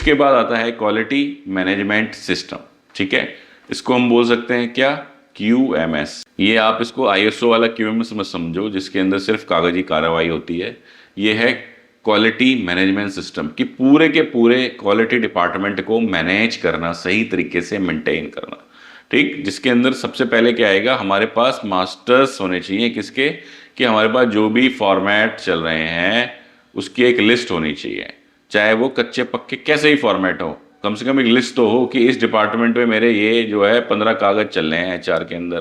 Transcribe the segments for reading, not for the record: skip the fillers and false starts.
उसके बाद आता है क्वालिटी मैनेजमेंट सिस्टम, ठीक है। इसको हम बोल सकते हैं क्या, QMS। ये आप इसको ISO वाला QMS मत समझो जिसके अंदर सिर्फ कागजी कार्रवाई होती है। ये है क्वालिटी मैनेजमेंट सिस्टम कि पूरे के पूरे क्वालिटी डिपार्टमेंट को मैनेज करना, सही तरीके से मेंटेन करना, ठीक। जिसके अंदर सबसे पहले क्या आएगा, हमारे पास मास्टर्स होने चाहिए किसके, कि हमारे पास जो भी फॉर्मेट चल रहे हैं उसकी एक लिस्ट होनी चाहिए, चाहे वो कच्चे पक्के कैसे ही फॉर्मेट हो, कम से कम एक लिस्ट तो हो कि इस डिपार्टमेंट में मेरे ये जो है 15 कागज चल रहे हैं, HR के अंदर,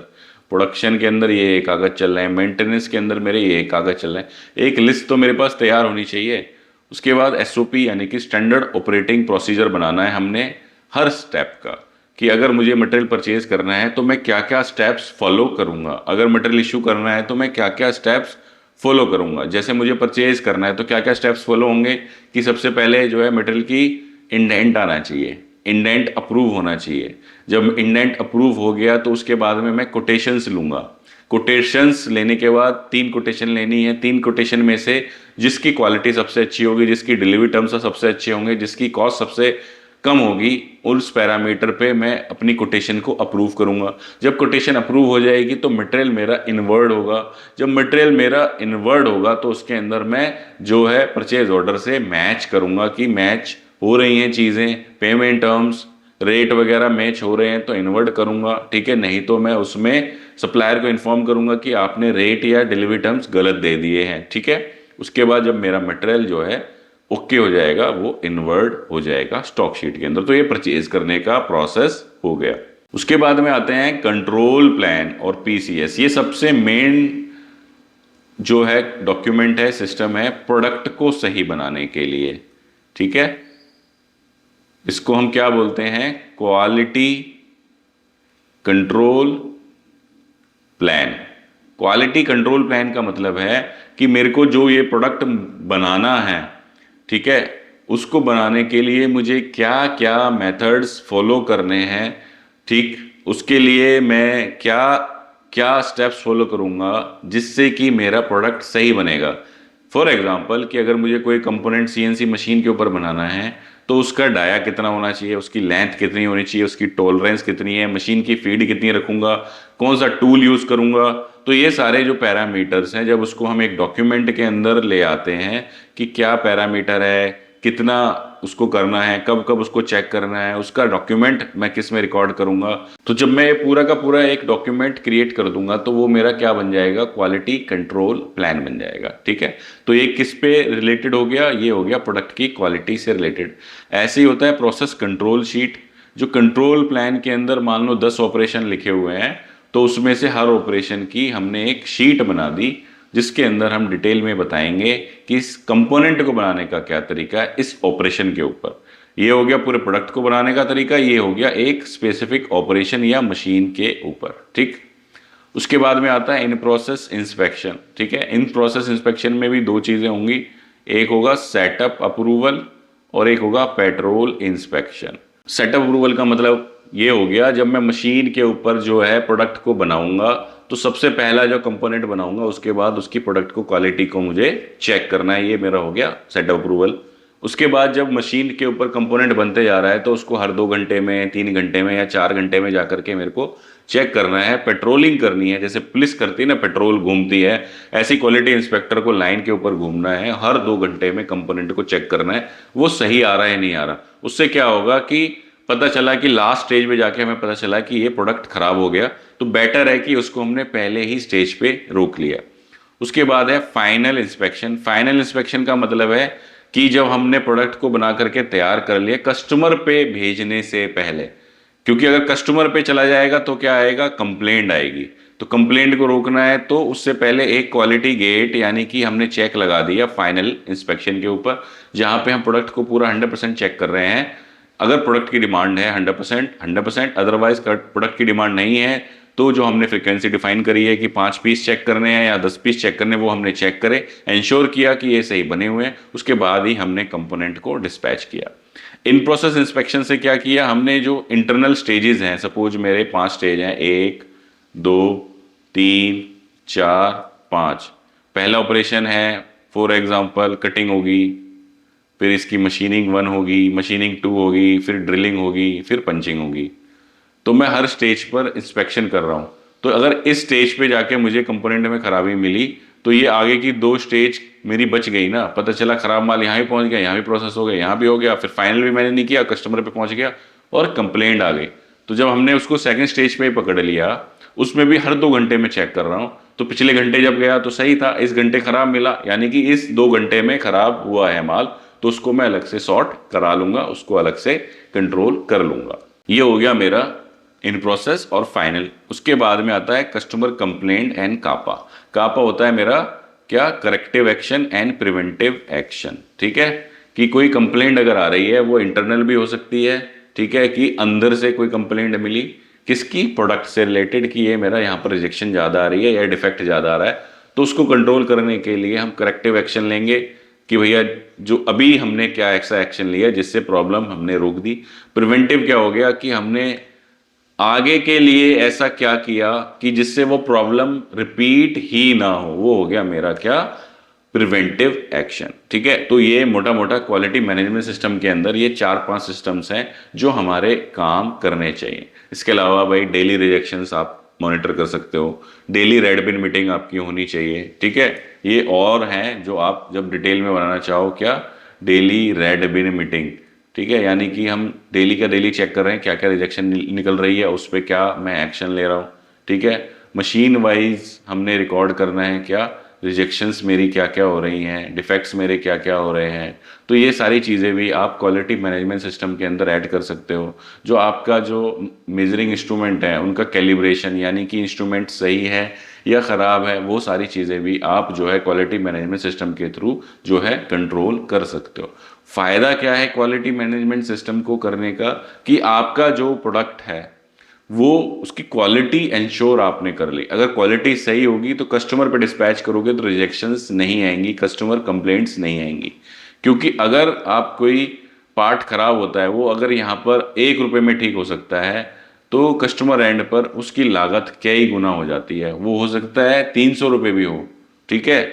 प्रोडक्शन के अंदर ये कागज चल रहे हैं, मेंटेनेंस के अंदर मेरे ये कागज चल रहे हैं। एक लिस्ट तो मेरे पास तैयार होनी चाहिए। उसके बाद SOP यानी कि स्टैंडर्ड ऑपरेटिंग प्रोसीजर बनाना है हमने हर स्टेप का, कि अगर मुझे मटेरियल परचेज करना है तो मैं क्या क्या स्टेप्स फॉलो करूंगा, अगर मटेरियल इशू करना है तो मैं क्या क्या स्टेप्स फॉलो करूंगा। जैसे मुझे परचेज करना है तो क्या क्या स्टेप्स फॉलो होंगे, कि सबसे पहले जो है मटेरियल की इंडेंट आना चाहिए, इंडेंट अप्रूव होना चाहिए। जब इंडेंट अप्रूव हो गया तो उसके बाद में मैं कोटेशंस लूंगा। कोटेशंस लेने के बाद 3 कोटेशन लेनी है। 3 कोटेशन में से जिसकी क्वालिटी सबसे अच्छी होगी, जिसकी डिलीवरी टर्म्स सबसे अच्छे होंगे, जिसकी कॉस्ट सबसे कम होगी, उस पैरामीटर पे मैं अपनी कोटेशन को अप्रूव करूंगा। जब कोटेशन अप्रूव हो जाएगी तो मटेरियल मेरा इनवर्ड होगा। जब मटेरियल मेरा इनवर्ड होगा तो उसके अंदर मैं जो है परचेज ऑर्डर से मैच करूंगा कि मैच हो रही हैं चीज़ें, पेमेंट टर्म्स, रेट वगैरह मैच हो रहे हैं तो इन्वर्ट करूंगा, ठीक है। नहीं तो मैं उसमें सप्लायर को इन्फॉर्म करूंगा कि आपने रेट या डिलीवरी टर्म्स गलत दे दिए हैं, ठीक है। उसके बाद जब मेरा मटेरियल जो है ओके हो जाएगा, वो इन्वर्ट हो जाएगा स्टॉक शीट के अंदर। तो ये परचेज करने का प्रोसेस हो गया। उसके बाद में आते हैं कंट्रोल प्लान और PCS। ये सबसे मेन जो है डॉक्यूमेंट है, सिस्टम है प्रोडक्ट को सही बनाने के लिए, ठीक है। इसको हम क्या बोलते हैं, quality control plan. Quality control plan का मतलब है कि मेरे को जो ये प्रोडक्ट बनाना है, ठीक है, उसको बनाने के लिए मुझे क्या क्या मेथड्स फॉलो करने हैं, ठीक। उसके लिए मैं क्या क्या स्टेप्स फॉलो करूंगा जिससे कि मेरा प्रोडक्ट सही बनेगा। फॉर एग्जांपल कि अगर मुझे कोई कंपोनेंट CNC मशीन के ऊपर बनाना है तो उसका डाया कितना होना चाहिए, उसकी लेंथ कितनी होनी चाहिए, उसकी टॉलरेंस कितनी है, मशीन की फीड कितनी रखूंगा, कौन सा टूल यूज करूंगा। तो ये सारे जो पैरामीटर्स हैं, जब उसको हम एक डॉक्यूमेंट के अंदर ले आते हैं कि क्या पैरामीटर है, कितना उसको करना है, कब कब उसको चेक करना है, उसका डॉक्यूमेंट मैं किस में रिकॉर्ड करूंगा। तो जब मैं ये पूरा का पूरा एक डॉक्यूमेंट क्रिएट कर दूंगा तो वो मेरा क्या बन जाएगा, क्वालिटी कंट्रोल प्लान बन जाएगा, ठीक है। तो ये किस पे रिलेटेड हो गया, ये हो गया प्रोडक्ट की क्वालिटी से रिलेटेड। ऐसे ही होता है प्रोसेस कंट्रोल शीट। जो कंट्रोल प्लान के अंदर मान लो 10 ऑपरेशन लिखे हुए हैं, तो उसमें से हर ऑपरेशन की हमने एक शीट बना दी जिसके अंदर हम डिटेल में बताएंगे कि इस कंपोनेंट को बनाने का क्या तरीका है इस ऑपरेशन के ऊपर। ये हो गया पूरे प्रोडक्ट को बनाने का तरीका, ये हो गया एक स्पेसिफिक ऑपरेशन या मशीन के ऊपर, ठीक। उसके बाद में आता है इन प्रोसेस इंस्पेक्शन, ठीक है। इन प्रोसेस इंस्पेक्शन में भी 2 चीज़ें होंगी, एक होगा सेटअप अप्रूवल और एक होगा पेट्रोल इंस्पेक्शन। सेटअप अप्रूवल का मतलब ये हो गया, जब मैं मशीन के ऊपर जो है प्रोडक्ट को बनाऊंगा तो सबसे पहला जो कंपोनेंट बनाऊंगा उसके बाद उसकी प्रोडक्ट को क्वालिटी को मुझे चेक करना है, ये मेरा हो गया सेटअप अप्रूवल। उसके बाद जब मशीन के ऊपर कंपोनेंट बनते जा रहा है तो उसको हर 2 घंटे में, 3 घंटे में या 4 घंटे में जाकर के मेरे को चेक करना है, पेट्रोलिंग करनी है। जैसे पुलिस करती है ना, पेट्रोल घूमती है, ऐसी क्वालिटी इंस्पेक्टर को लाइन के ऊपर घूमना है, हर 2 घंटे में कंपोनेंट को चेक करना है वो सही आ रहा है नहीं आ रहा। उससे क्या होगा कि पता चला कि लास्ट स्टेज पे जाके हमें पता चला कि ये प्रोडक्ट खराब हो गया, तो बेटर है कि उसको हमने पहले ही स्टेज पे रोक लिया। उसके बाद है फाइनल इंस्पेक्शन। फाइनल इंस्पेक्शन का मतलब है कि जब हमने प्रोडक्ट को बना करके तैयार कर लिया, कस्टमर पे भेजने से पहले, क्योंकि अगर कस्टमर पे चला जाएगा तो क्या आएगा, कंप्लेंट आएगी। तो कंप्लेंट को रोकना है तो उससे पहले एक क्वालिटी गेट यानी कि हमने चेक लगा दिया फाइनल इंस्पेक्शन के ऊपर, जहां पे हम प्रोडक्ट को पूरा 100% चेक कर रहे हैं। अगर प्रोडक्ट की डिमांड है 100%, अदरवाइज प्रोडक्ट की डिमांड नहीं है तो जो हमने फ्रीक्वेंसी डिफाइन करी है कि 5 पीस चेक करने हैं या 10 पीस चेक करने, वो हमने चेक करे, इंश्योर किया कि ये सही बने हुए हैं, उसके बाद ही हमने कंपोनेंट को डिस्पैच किया। इन प्रोसेस इंस्पेक्शन से क्या किया हमने, जो इंटरनल स्टेजेस हैं, सपोज मेरे 5 स्टेज हैं, 1 2 3 4 5। पहला ऑपरेशन है फॉर एग्जांपल कटिंग होगी, फिर इसकी मशीनिंग 1 होगी, मशीनिंग 2 होगी, फिर ड्रिलिंग होगी, फिर पंचिंग होगी। तो मैं हर स्टेज पर इंस्पेक्शन कर रहा हूँ। तो अगर इस स्टेज पे जाके मुझे कंपोनेंट में खराबी मिली तो ये आगे की 2 स्टेज मेरी बच गई ना। पता चला खराब माल यहाँ भी पहुंच गया, यहाँ भी प्रोसेस हो गया, यहाँ भी हो गया, फिर फाइनल भी मैंने नहीं किया, कस्टमर पे पहुंच गया और कंप्लेंट आ गई। तो जब हमने उसको सेकंड स्टेज पे ही पकड़ लिया, उसमें भी हर 2 घंटे में चेक कर रहा हूँ। तो पिछले घंटे जब गया तो सही था, इस घंटे खराब मिला, यानी कि इस 2 घंटे में खराब हुआ है माल, तो उसको मैं अलग से सॉर्ट करा लूंगा, उसको अलग से कंट्रोल कर लूंगा। ये हो गया मेरा इन प्रोसेस और फाइनल। उसके बाद में आता है कस्टमर कंप्लेंट एंड कापा। कापा होता है मेरा क्या, corrective action and preventive action. ठीक है, कि कोई कंप्लेंट अगर आ रही है वो इंटरनल भी हो सकती है, ठीक है, कि अंदर से कोई कंप्लेंट मिली किसकी, प्रोडक्ट से रिलेटेड, कि ये मेरा यहाँ पर रिजेक्शन ज़्यादा आ रही है या डिफेक्ट ज़्यादा आ रहा है। तो उसको कंट्रोल करने के लिए हम करेक्टिव एक्शन लेंगे कि भैया जो अभी हमने क्या ऐसा एक्शन लिया जिससे प्रॉब्लम हमने रोक दी। प्रिवेंटिव क्या हो गया कि हमने आगे के लिए ऐसा क्या किया कि जिससे वो प्रॉब्लम रिपीट ही ना हो, वो हो गया मेरा क्या, प्रिवेंटिव एक्शन। ठीक है, तो ये मोटा मोटा क्वालिटी मैनेजमेंट सिस्टम के अंदर ये 4-5 सिस्टम्स हैं जो हमारे काम करने चाहिए। इसके अलावा भाई डेली रिजेक्शंस आप मॉनिटर कर सकते हो, डेली रेड बिन मीटिंग आपकी होनी चाहिए। ठीक है, ये और हैं जो आप जब डिटेल में बनाना चाहो, क्या, डेली रेड बिन मीटिंग। ठीक है, यानी कि हम डेली का डेली चेक कर रहे हैं क्या क्या रिजेक्शन निकल रही है, उस पर क्या मैं एक्शन ले रहा हूँ। ठीक है, मशीन वाइज हमने रिकॉर्ड करना है क्या रिजेक्शंस मेरी क्या क्या हो रही हैं, डिफेक्ट्स मेरे क्या क्या हो रहे हैं। तो ये सारी चीज़ें भी आप क्वालिटी मैनेजमेंट सिस्टम के अंदर ऐड कर सकते हो। जो आपका जो मेजरिंग इंस्ट्रूमेंट है उनका कैलिब्रेशन, यानी कि इंस्ट्रूमेंट सही है या ख़राब है, वो सारी चीज़ें भी आप जो है क्वालिटी मैनेजमेंट सिस्टम के थ्रू जो है कंट्रोल कर सकते हो। फ़ायदा क्या है क्वालिटी मैनेजमेंट सिस्टम को करने का, कि आपका जो प्रोडक्ट है वो उसकी क्वालिटी इंश्योर आपने कर ली। अगर क्वालिटी सही होगी तो कस्टमर पे डिस्पैच करोगे तो रिजेक्शंस नहीं आएंगी, कस्टमर कंप्लेंट्स नहीं आएंगी। क्योंकि अगर आप कोई पार्ट खराब होता है, वो अगर यहाँ पर 1 रुपये में ठीक हो सकता है, तो कस्टमर एंड पर उसकी लागत कई गुना हो जाती है। वो हो सकता है 300 रुपये भी हो। ठीक है,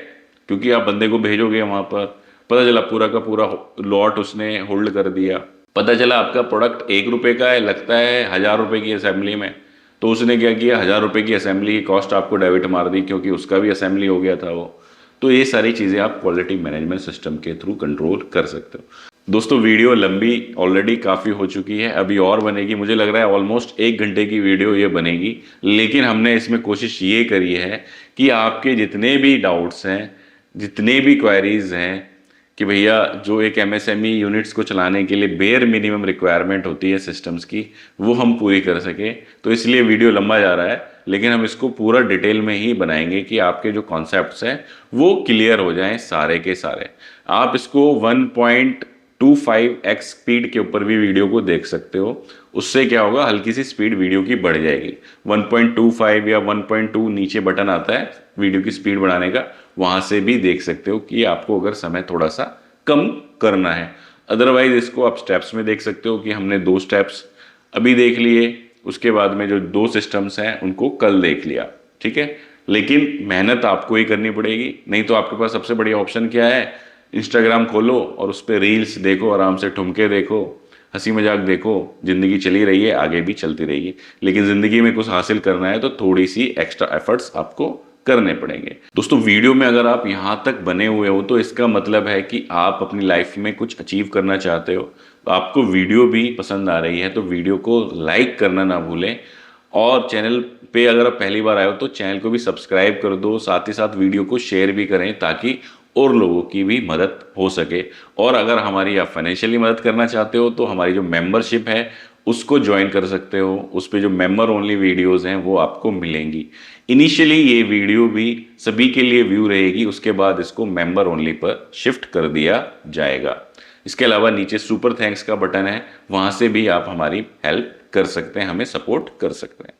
क्योंकि आप बंदे को भेजोगे वहाँ पर, पता चला पूरा का पूरा लॉट उसने होल्ड कर दिया, पता चला आपका प्रोडक्ट 1 रुपये का है, लगता है 1000 रुपये की असेंबली में, तो उसने क्या किया, 1000 रुपये की असेंबली की कॉस्ट आपको डेबिट मार दी, क्योंकि उसका भी असेंबली हो गया था वो। तो ये सारी चीज़ें आप क्वालिटी मैनेजमेंट सिस्टम के थ्रू कंट्रोल कर सकते हो। दोस्तों वीडियो लंबी ऑलरेडी काफ़ी हो चुकी है, अभी और बनेगी, मुझे लग रहा है ऑलमोस्ट 1 घंटे की वीडियो ये बनेगी। लेकिन हमने इसमें कोशिश ये करी है कि आपके जितने भी डाउट्स हैं, जितने भी क्वेरीज हैं, कि भैया जो एक एमएसएमई यूनिट्स को चलाने के लिए बेयर मिनिमम रिक्वायरमेंट होती है सिस्टम्स की, वो हम पूरी कर सके। तो इसलिए वीडियो लंबा जा रहा है, लेकिन हम इसको पूरा डिटेल में ही बनाएंगे कि आपके जो कॉन्सेप्ट्स हैं वो क्लियर हो जाएं सारे के सारे। आप इसको 1.25x स्पीड के ऊपर भी वीडियो को देख सकते हो। उससे क्या होगा, हल्की सी स्पीड वीडियो की बढ़ जाएगी। 1.25 या 1.2 नीचे बटन आता है वीडियो की स्पीड बढ़ाने का, वहां से भी देख सकते हो कि आपको अगर समय थोड़ा सा कम करना है। अदरवाइज इसको आप स्टेप्स में देख सकते हो कि हमने 2 स्टेप्स अभी देख लिए, उसके बाद में जो 2 सिस्टम्स हैं उनको कल देख लिया। ठीक है, लेकिन मेहनत आपको ही करनी पड़ेगी। नहीं तो आपके पास सबसे बढ़िया ऑप्शन क्या है, इंस्टाग्राम खोलो और उस पर रील्स देखो, आराम से ठुमके देखो, हंसी मजाक देखो, जिंदगी चली रही है, आगे भी चलती रही। लेकिन जिंदगी में कुछ हासिल करना है तो थोड़ी सी एक्स्ट्रा एफर्ट्स आपको करने पड़ेंगे। दोस्तों वीडियो में अगर आप यहाँ तक बने हुए हो तो इसका मतलब है कि आप अपनी लाइफ में कुछ अचीव करना चाहते हो। तो आपको वीडियो भी पसंद आ रही है तो वीडियो को लाइक करना ना भूलें, और चैनल पे अगर आप पहली बार आए हो तो चैनल को भी सब्सक्राइब कर दो, साथ ही साथ वीडियो को शेयर भी करें ताकि और लोगों की भी मदद हो सके। और अगर हमारी आप फाइनेंशियली मदद करना चाहते हो तो हमारी जो मेंबरशिप है उसको ज्वाइन कर सकते हो। उस पे जो मेंबर ओनली वीडियोस हैं वो आपको मिलेंगी। इनिशियली ये वीडियो भी सभी के लिए व्यू रहेगी, उसके बाद इसको मेंबर ओनली पर शिफ्ट कर दिया जाएगा। इसके अलावा नीचे सुपर थैंक्स का बटन है, वहां से भी आप हमारी हेल्प कर सकते हैं, हमें सपोर्ट कर सकते हैं।